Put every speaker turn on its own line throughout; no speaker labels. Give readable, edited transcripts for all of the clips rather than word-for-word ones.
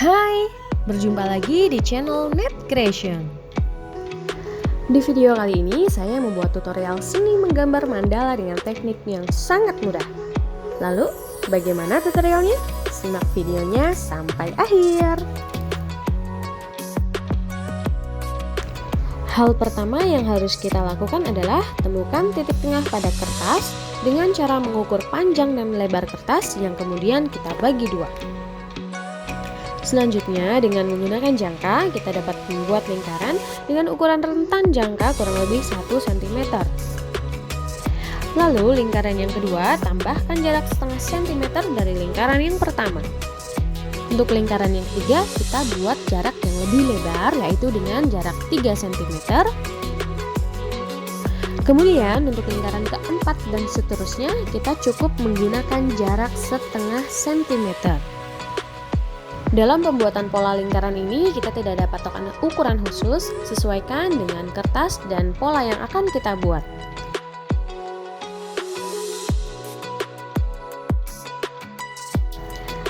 Hai, berjumpa lagi di channel Net Creation. Di video kali ini saya membuat tutorial seni menggambar mandala dengan teknik yang sangat mudah. Lalu, bagaimana tutorialnya? Simak videonya sampai akhir. Hal pertama yang harus kita lakukan adalah temukan titik tengah pada kertas dengan cara mengukur panjang dan lebar kertas yang kemudian kita bagi dua. Selanjutnya, dengan menggunakan jangka, kita dapat membuat lingkaran dengan ukuran rentan jangka kurang lebih 1 cm. Lalu, lingkaran yang kedua, tambahkan jarak setengah cm dari lingkaran yang pertama. Untuk lingkaran yang ketiga, kita buat jarak yang lebih lebar, yaitu dengan jarak 3 cm. Kemudian, untuk lingkaran keempat dan seterusnya, kita cukup menggunakan jarak setengah cm. Dalam pembuatan pola lingkaran ini, kita tidak ada patokan ukuran khusus, sesuaikan dengan kertas dan pola yang akan kita buat.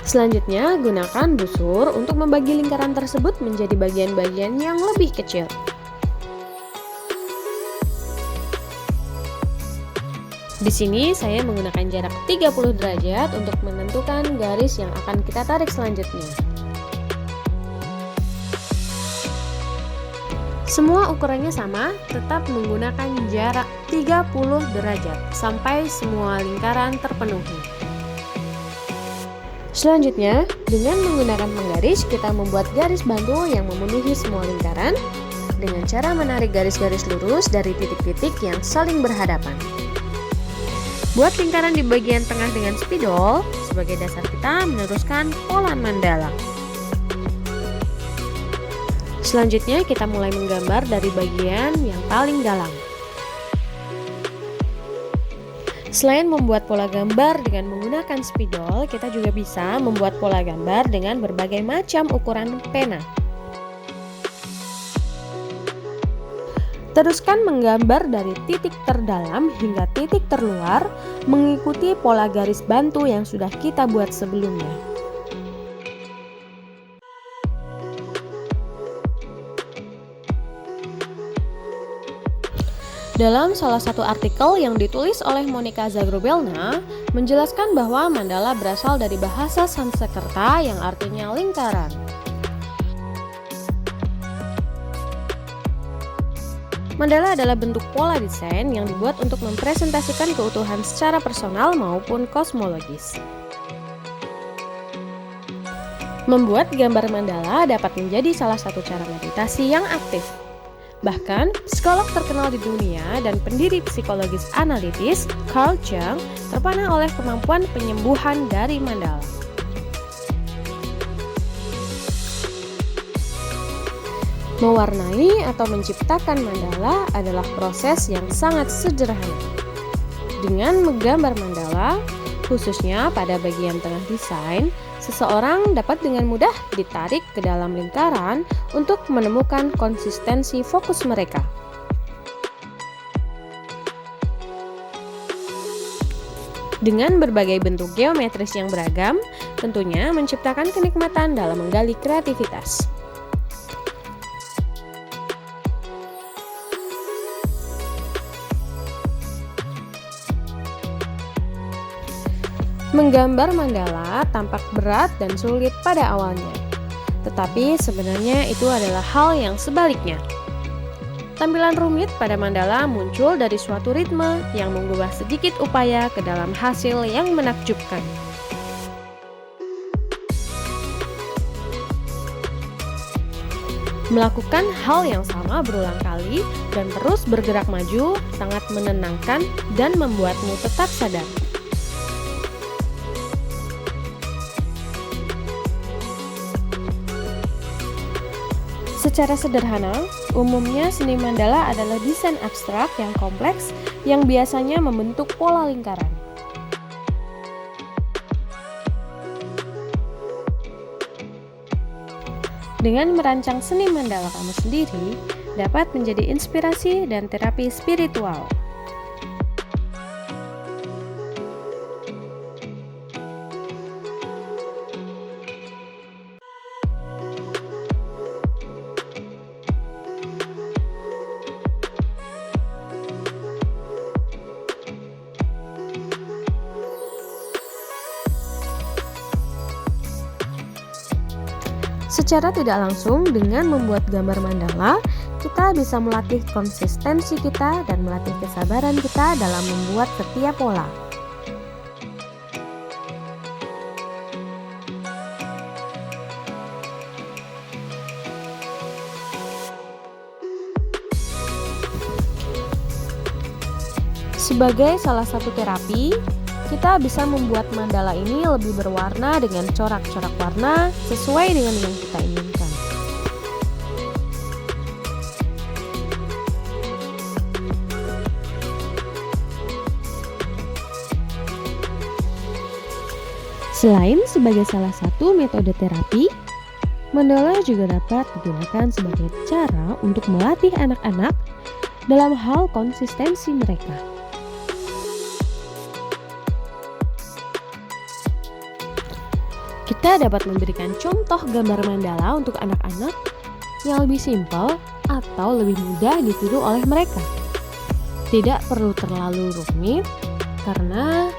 Selanjutnya, gunakan busur untuk membagi lingkaran tersebut menjadi bagian-bagian yang lebih kecil. Di sini saya menggunakan jarak 30 derajat untuk menentukan garis yang akan kita tarik selanjutnya. Semua ukurannya sama, tetap menggunakan jarak 30 derajat sampai semua lingkaran terpenuhi. Selanjutnya, dengan menggunakan penggaris, kita membuat garis bantu yang memenuhi semua lingkaran dengan cara menarik garis-garis lurus dari titik-titik yang saling berhadapan. Buat lingkaran di bagian tengah dengan spidol sebagai dasar kita meneruskan pola mandala. Selanjutnya kita mulai menggambar dari bagian yang paling dalam. Selain membuat pola gambar dengan menggunakan spidol, kita juga bisa membuat pola gambar dengan berbagai macam ukuran pena. Teruskan menggambar dari titik terdalam hingga titik terluar, mengikuti pola garis bantu yang sudah kita buat sebelumnya. Dalam salah satu artikel yang ditulis oleh Monica Zagrobelna, menjelaskan bahwa mandala berasal dari bahasa Sanskerta yang artinya lingkaran. Mandala adalah bentuk pola desain yang dibuat untuk mempresentasikan keutuhan secara personal maupun kosmologis. Membuat gambar mandala dapat menjadi salah satu cara meditasi yang aktif. Bahkan, psikolog terkenal di dunia dan pendiri psikologis analitis, Carl Jung, terpana oleh kemampuan penyembuhan dari mandala. Mewarnai atau menciptakan mandala adalah proses yang sangat sederhana. Dengan menggambar mandala, khususnya pada bagian tengah desain, seseorang dapat dengan mudah ditarik ke dalam lingkaran untuk menemukan konsistensi fokus mereka. Dengan berbagai bentuk geometris yang beragam, tentunya menciptakan kenikmatan dalam menggali kreativitas. Menggambar mandala tampak berat dan sulit pada awalnya, tetapi sebenarnya itu adalah hal yang sebaliknya. Tampilan rumit pada mandala muncul dari suatu ritme yang mengubah sedikit upaya ke dalam hasil yang menakjubkan. Melakukan hal yang sama berulang kali dan terus bergerak maju sangat menenangkan dan membuatmu tetap sadar. Secara sederhana, umumnya seni mandala adalah desain abstrak yang kompleks yang biasanya membentuk pola lingkaran. Dengan merancang seni mandala kamu sendiri, dapat menjadi inspirasi dan terapi spiritual. Secara tidak langsung, dengan membuat gambar mandala, kita bisa melatih konsistensi kita dan melatih kesabaran kita dalam membuat setiap pola. Sebagai salah satu terapi, kita bisa membuat mandala ini lebih berwarna dengan corak-corak warna sesuai dengan yang kita inginkan. Selain sebagai salah satu metode terapi, mandala juga dapat digunakan sebagai cara untuk melatih anak-anak dalam hal konsistensi mereka. Kita dapat memberikan contoh gambar mandala untuk anak-anak yang lebih simpel atau lebih mudah ditiru oleh mereka. Tidak perlu terlalu rumit karena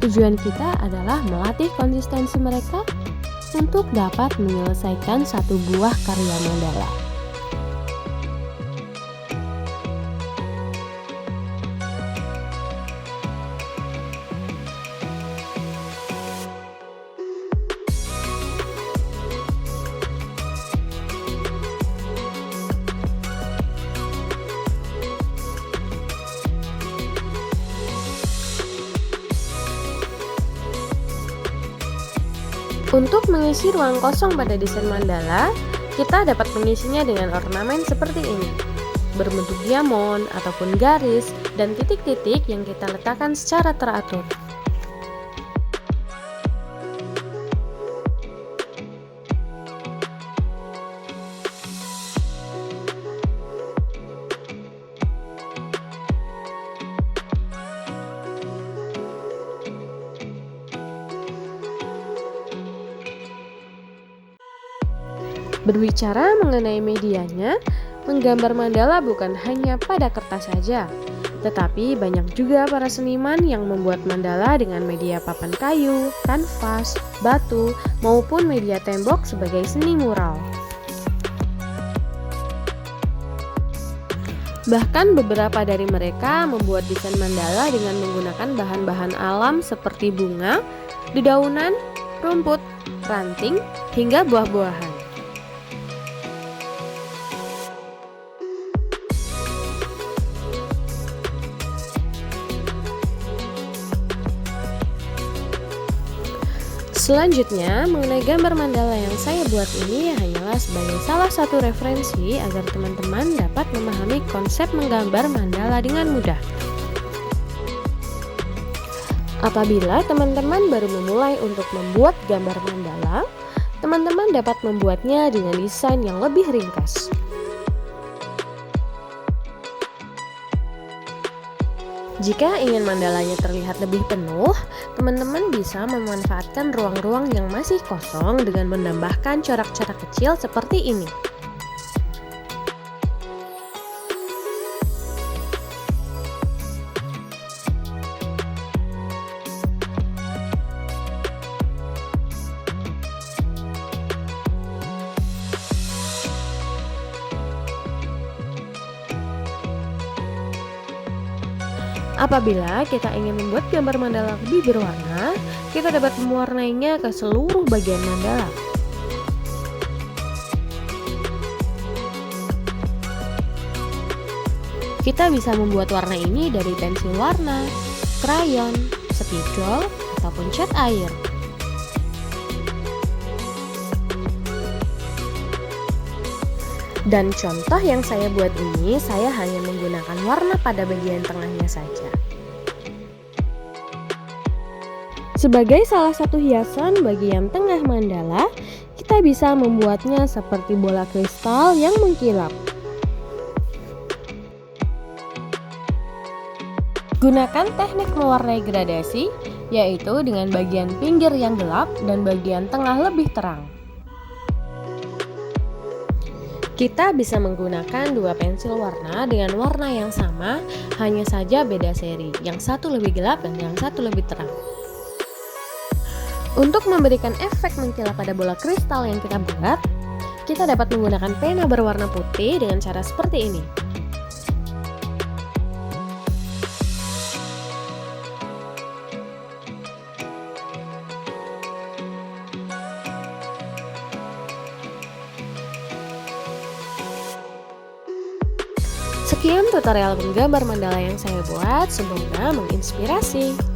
tujuan kita adalah melatih konsistensi mereka untuk dapat menyelesaikan satu buah karya mandala. Untuk mengisi ruang kosong pada desain mandala, kita dapat mengisinya dengan ornamen seperti ini, berbentuk diamond ataupun garis dan titik-titik yang kita letakkan secara teratur. Berbicara mengenai medianya, menggambar mandala bukan hanya pada kertas saja, tetapi banyak juga para seniman yang membuat mandala dengan media papan kayu, kanvas, batu, maupun media tembok sebagai seni mural. Bahkan beberapa dari mereka membuat desain mandala dengan menggunakan bahan-bahan alam seperti bunga, dedaunan, rumput, ranting, hingga buah-buahan. Selanjutnya, mengenai gambar mandala yang saya buat ini hanyalah sebagai salah satu referensi agar teman-teman dapat memahami konsep menggambar mandala dengan mudah. Apabila teman-teman baru memulai untuk membuat gambar mandala, teman-teman dapat membuatnya dengan desain yang lebih ringkas. Jika ingin mandalanya terlihat lebih penuh, teman-teman bisa memanfaatkan ruang-ruang yang masih kosong dengan menambahkan corak-corak kecil seperti ini. Apabila kita ingin membuat gambar mandala lebih berwarna, kita dapat mewarnainya ke seluruh bagian mandala. Kita bisa membuat warna ini dari pensil warna, krayon, spidol, ataupun cat air. Dan contoh yang saya buat ini, saya hanya menggunakan warna pada bagian tengahnya saja. Sebagai salah satu hiasan bagian tengah mandala, kita bisa membuatnya seperti bola kristal yang mengkilap. Gunakan teknik mewarnai gradasi, yaitu dengan bagian pinggir yang gelap dan bagian tengah lebih terang. Kita bisa menggunakan dua pensil warna dengan warna yang sama, hanya saja beda seri, yang satu lebih gelap dan yang satu lebih terang. Untuk memberikan efek mengkilap pada bola kristal yang kita buat, Kita dapat menggunakan pena berwarna putih dengan cara seperti ini. Sekian tutorial menggambar mandala yang saya buat, semoga menginspirasi.